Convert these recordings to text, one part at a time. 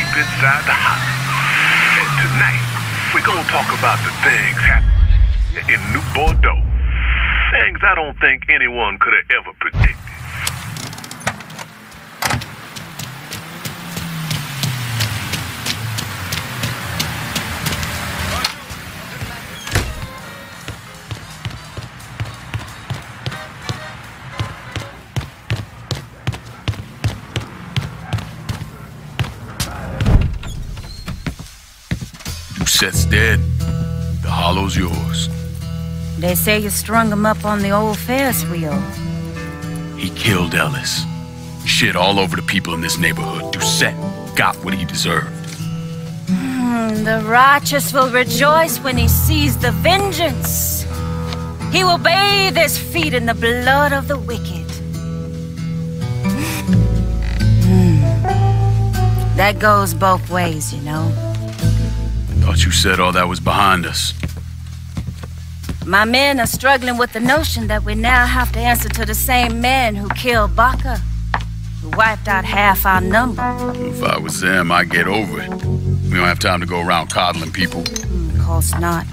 deep inside the house. And tonight, we're gonna talk about the things happening in New Bordeaux. Things I don't think anyone could have ever predicted. Doucette's dead. The hollow's yours. They say you strung him up on the old Ferris wheel. He killed Ellis. Shit all over the people in this neighborhood. Doucette got what he deserved. The righteous will rejoice when he sees the vengeance. He will bathe his feet in the blood of the wicked. That goes both ways, you know. Thought you said all that was behind us. My men are struggling with the notion that we now have to answer to the same men who killed Baca, who wiped out half our number. If I was them, I'd get over it. We don't have time to go around coddling people. Of course not.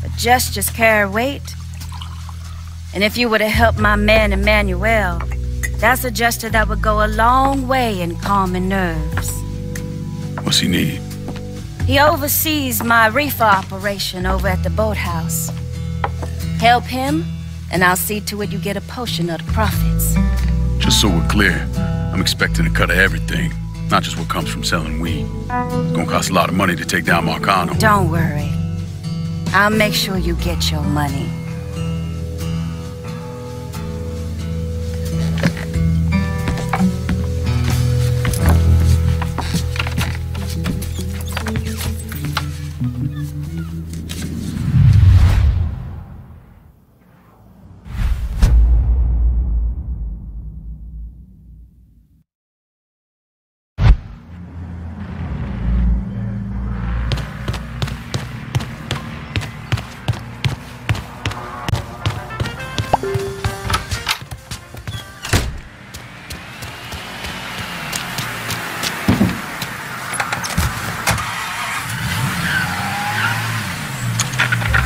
But gestures carry weight. And if you were to help my man Emmanuel, that's a gesture that would go a long way in calming nerves. What's he need? He oversees my reefer operation over at the boathouse. Help him, and I'll see to it you get a portion of the profits. Just so we're clear, I'm expecting a cut of everything, not just what comes from selling weed. It's gonna cost a lot of money to take down Marcano. Don't worry. I'll make sure you get your money.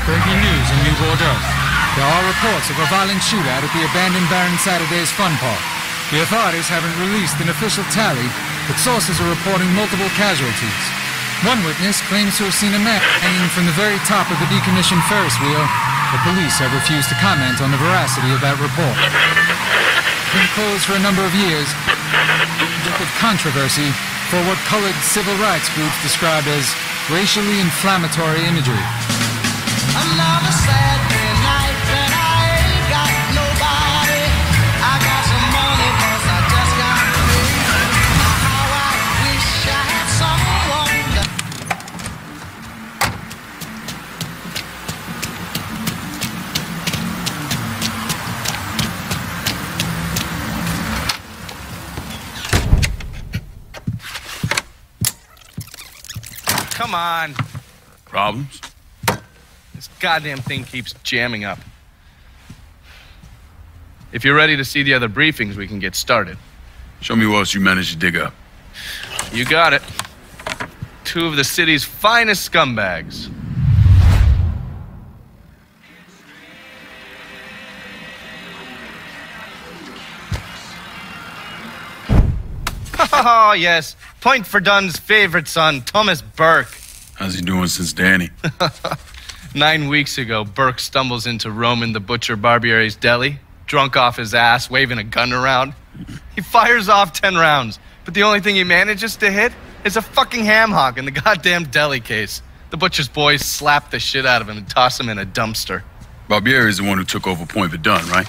Breaking news in New Bordeaux. There are reports of a violent shootout at the abandoned Baron Saturday's fun park. The authorities haven't released an official tally, but sources are reporting multiple casualties. One witness claims to have seen a man hanging from the very top of the decommissioned Ferris wheel. The police have refused to comment on the veracity of that report. Been closed for a number of years, with controversy for what colored civil rights groups described as racially inflammatory imagery. Another Saturday night and I ain't got nobody. I got some money 'cause I just got paid. How I wish I had someone that... Come on. Problems? This goddamn thing keeps jamming up. If you're ready to see the other briefings, we can get started. Show me what else you managed to dig up. You got it. Two of the city's finest scumbags. Oh, yes. Point for Dunn's favorite son, Thomas Burke. How's he doing since Danny? 9 weeks ago, Burke stumbles into Roman the Butcher Barbiere's deli, drunk off his ass, waving a gun around. He fires off 10 rounds, but the only thing he manages to hit is a fucking ham hock in the goddamn deli case. The butcher's boys slap the shit out of him and toss him in a dumpster. Barbieri is the one who took over Point Verdun, right?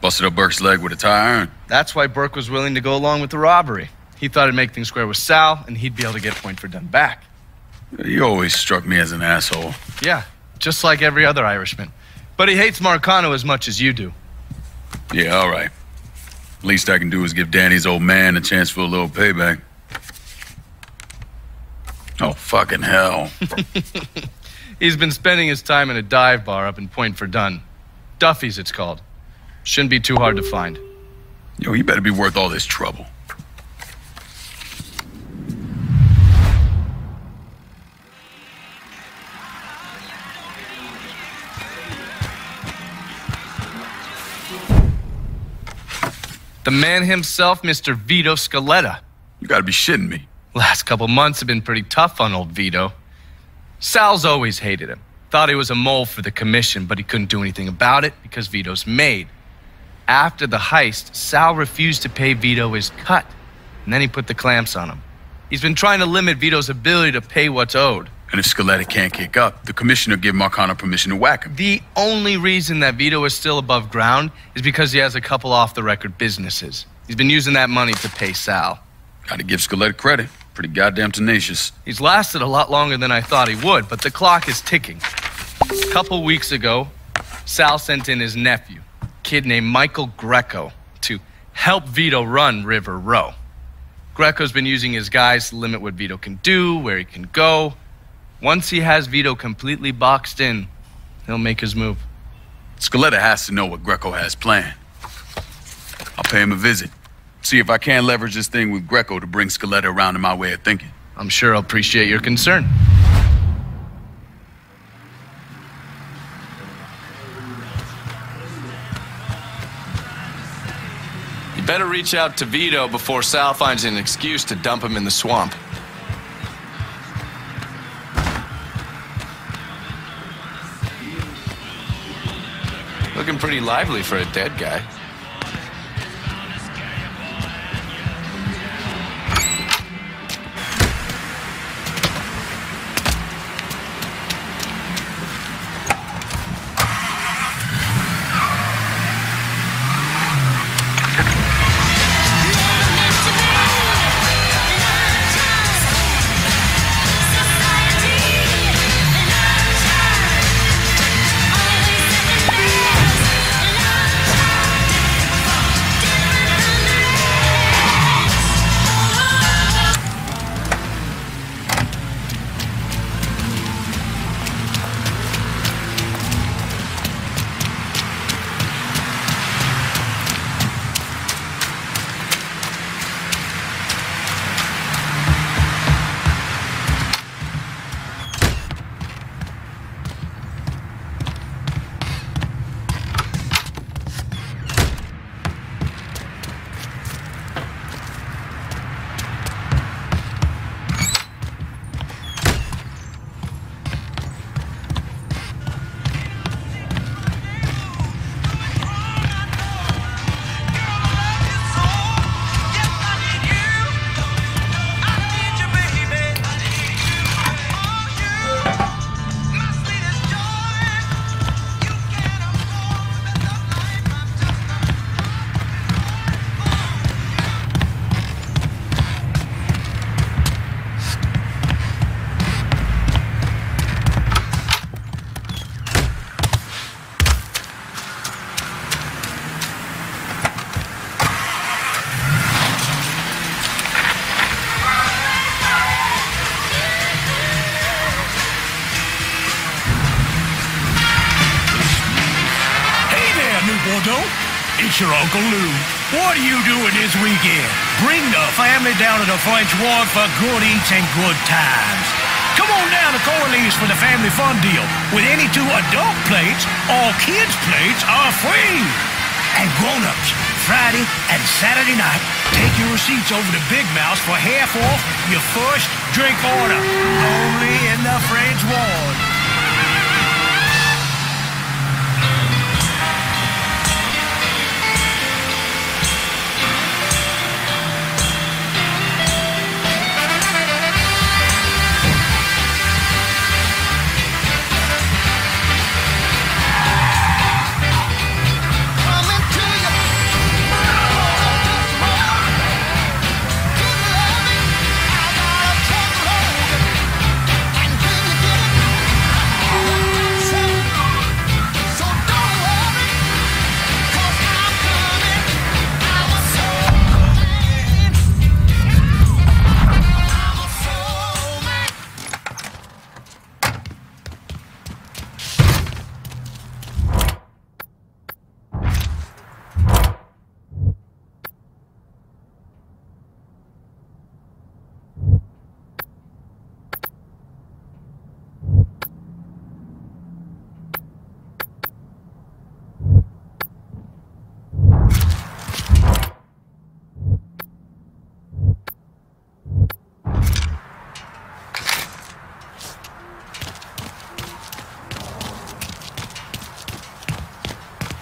Busted up Burke's leg with a tire iron. That's why Burke was willing to go along with the robbery. He thought it'd make things square with Sal, and he'd be able to get Point Verdun back. He always struck me as an asshole. Yeah, just like every other Irishman. But he hates Marcano as much as you do. Yeah, all right. Least I can do is give Danny's old man a chance for a little payback. Oh, fucking hell. He's been spending his time in a dive bar up in Point Verdun. Duffy's, it's called. Shouldn't be too hard to find. Yo, you better be worth all this trouble. The man himself, Mr. Vito Scaletta. You gotta be shitting me. Last couple months have been pretty tough on old Vito. Sal's always hated him. Thought he was a mole for the commission, but he couldn't do anything about it because Vito's made. After the heist, Sal refused to pay Vito his cut, and then he put the clamps on him. He's been trying to limit Vito's ability to pay what's owed. And if Scaletta can't kick up, the commissioner give Marcano permission to whack him. The only reason that Vito is still above ground is because he has a couple off-the-record businesses. He's been using that money to pay Sal. Gotta give Scaletta credit. Pretty goddamn tenacious. He's lasted a lot longer than I thought he would, but the clock is ticking. A couple weeks ago, Sal sent in his nephew, a kid named Michael Greco, to help Vito run River Row. Greco's been using his guys to limit what Vito can do, where he can go. Once he has Vito completely boxed in, he'll make his move. Scaletta has to know what Greco has planned. I'll pay him a visit. See if I can't leverage this thing with Greco to bring Scaletta around to my way of thinking. I'm sure I'll appreciate your concern. You better reach out to Vito before Sal finds an excuse to dump him in the swamp. Looking pretty lively for a dead guy. It's your Uncle Lou. What are you doing this weekend? Bring the family down to the French Ward for good eats and good times. Come on down to Corley's for the family fun deal. With any 2 adult plates, all kids' plates are free. And grown-ups, Friday and Saturday night, take your receipts over to Big Mouse for half off your first drink order. Only in the French Ward.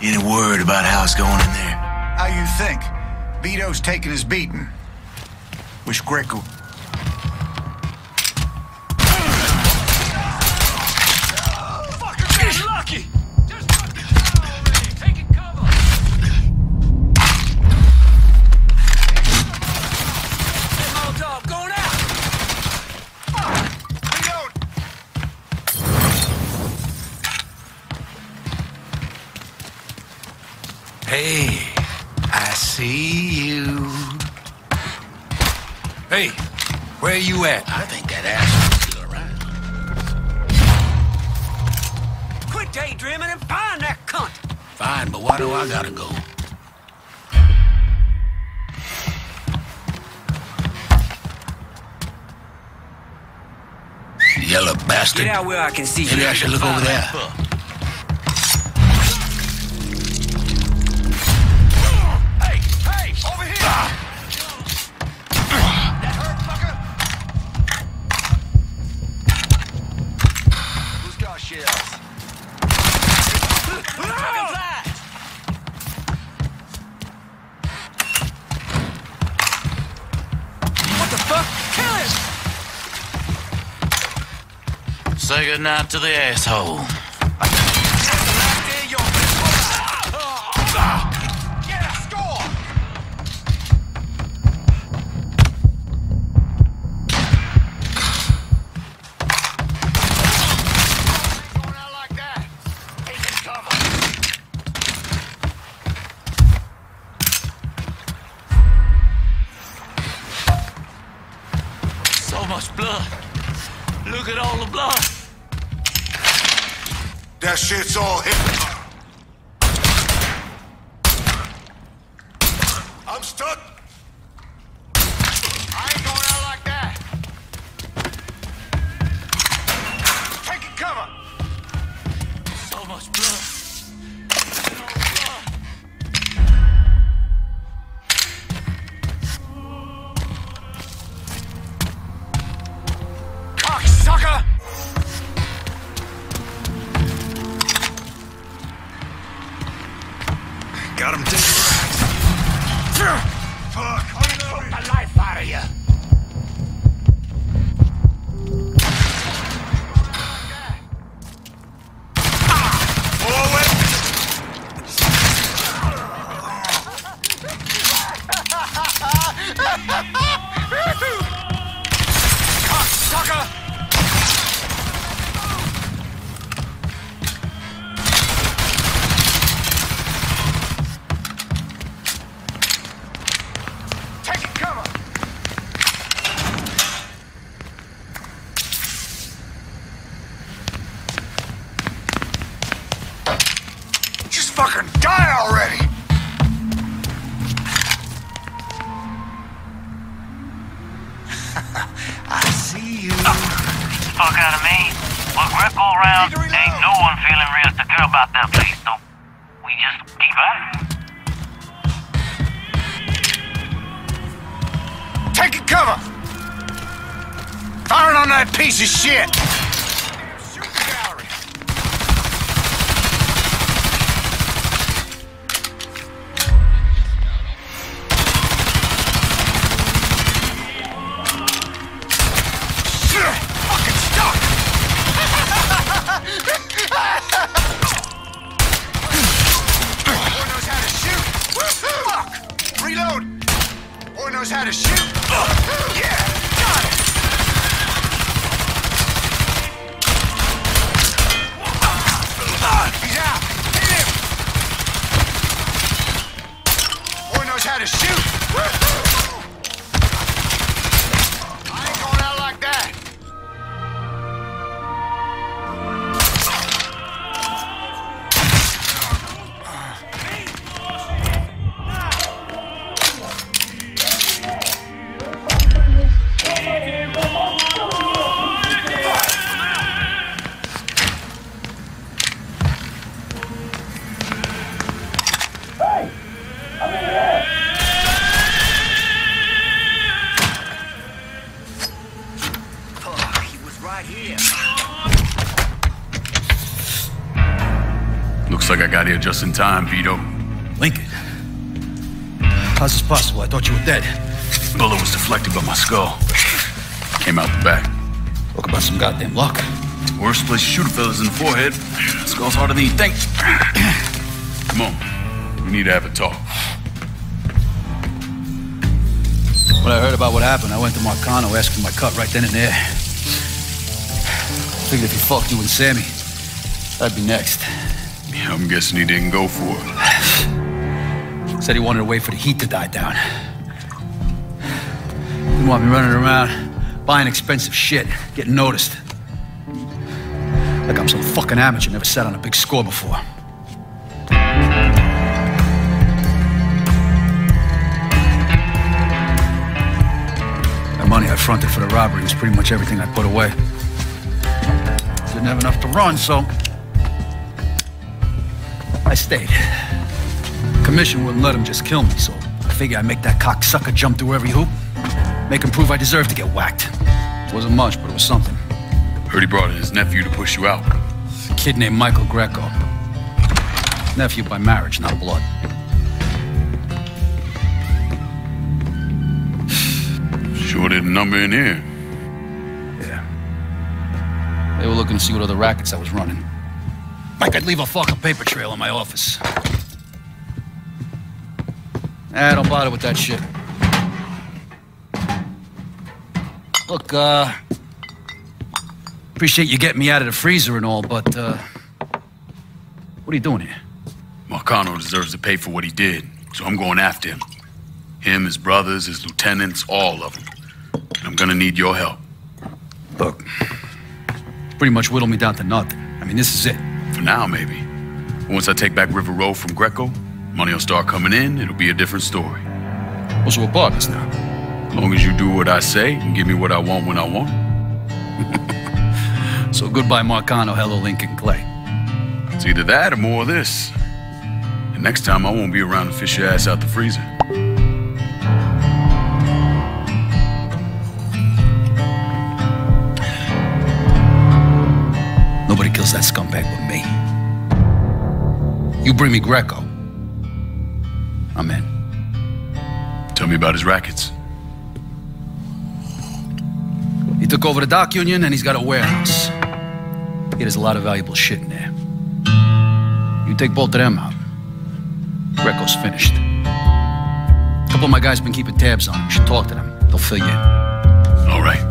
Any word about how it's going in there? How you think? Vito's taking his beating. Wish Greco... Hey, I see you. Hey, where you at? I think that asshole's still around. Quit daydreaming and find that cunt! Fine, but why do I gotta go? Yellow bastard. Get out where I can see you. Maybe I should look over there. Say goodnight to the asshole. So much blood. Look at all the blood. That shit's all hit. I'm stuck. I ain't going out like that. Taking cover. So much blood. Cocksucker! Got him dead. Fuck! Took the life out of you. Forward! Cocksucker! Fucking die already! I see you. Fuck out of me. With Greco around, ain't no one feeling real secure about that place, so we just keep at it. Taking cover! Firing on that piece of shit! Knows how to shoot. Yeah, got it. He's out. Hit him. Boy knows how to shoot. I ain't going out like that. just in time, Vito. Lincoln? How's this possible? I thought you were dead. Bullet was deflected by my skull. Came out the back. Talk about some goddamn luck. Worst place to shoot a fella's in the forehead. Skull's harder than you think. Come on. We need to have a talk. When I heard about what happened, I went to Marcano, asked for my cut right then and there. Figured if he fucked you and Sammy, I'd be next. Yeah, I'm guessing he didn't go for it. Said he wanted to wait for the heat to die down. Didn't want me running around, buying expensive shit, getting noticed. Like I'm some fucking amateur, never sat on a big score before. The money I fronted for the robbery was pretty much everything I put away. Didn't have enough to run, so I stayed. Commission wouldn't let him just kill me, so I figured I'd make that cocksucker jump through every hoop. Make him prove I deserve to get whacked. Wasn't much, but it was something. Heard he brought in his nephew to push you out. A kid named Michael Greco. Nephew by marriage, not blood. Sure did a number in here. Yeah. They were looking to see what other rackets I was running. Like I'd leave a fucking paper trail in my office. Don't bother with that shit. Look, appreciate you getting me out of the freezer and all, but, what are you doing here? Marcano deserves to pay for what he did, so I'm going after him. Him, his brothers, his lieutenants, all of them. And I'm gonna need your help. Look, pretty much whittled me down to nothing. I mean, this is it. For now, maybe. But once I take back River Road from Greco, money will start coming in, it'll be a different story. Also, we're partners now. As long as you do what I say and give me what I want when I want. So goodbye, Marcano, hello, Lincoln Clay. It's either that or more of this. And next time I won't be around to fish your ass out the freezer. Nobody kills that scumbag but me. You bring me Greco, I'm in. Tell me about his rackets. He took over the dock union and he's got a warehouse. He has a lot of valuable shit in there. You take both of them out, Greco's finished. A couple of my guys been keeping tabs on him. You should talk to them. They'll fill you in. All right.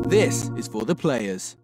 This is for the players.